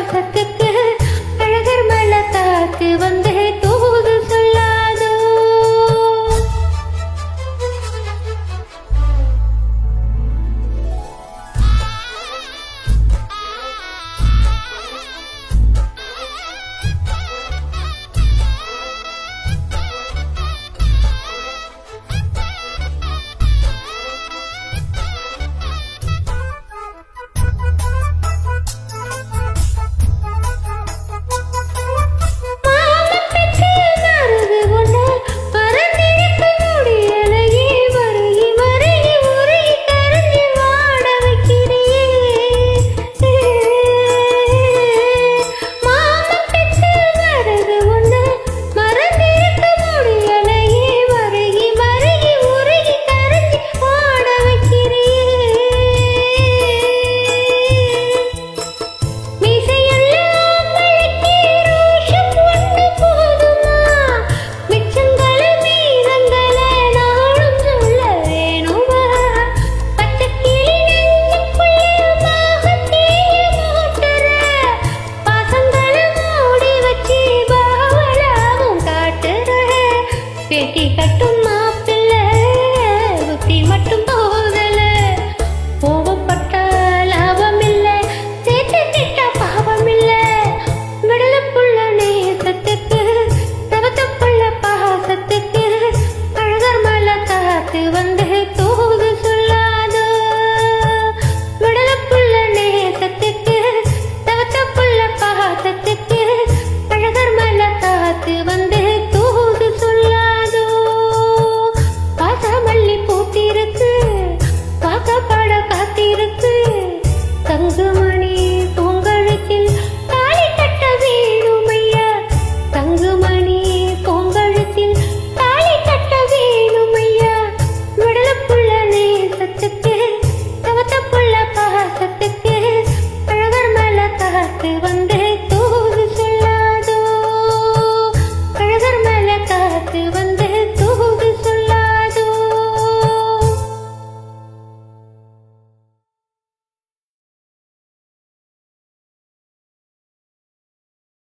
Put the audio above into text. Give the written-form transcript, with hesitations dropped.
பாசத்துக்கு அழகர் மல காத்து வந்து தூது சொல்லாதோ. பேட்டி கட்டும் மாப்பிள்ள புத்தி மட்டும் போதல கோபப்பட்ட லாபம் இல்ல சேர்த்து கிட்ட பாவம் இல்ல விடலப்புள்ள நேசத்துக்கு தவத்தப்புள்ள பாசத்துக்கு அழகர் மல காத்து வந்து தூது சொல்லாதோ. விடலப்புள்ள நேசத்துக்கு தவத்தப்புள்ள பாசத்துக்கு அழகர் மல காத்து வந்து தங்குமணி பொங்கழுத்தில் தாலி கட்ட வேணுமையா. தங்குமணி பொங்கழுத்தில் தாலி கட்ட வேணுமையா. விடலப்புள்ள நேசத்துக்கு தவத்தப்புள்ள பாசத்துக்கு அழகர் மல காத்து வந்து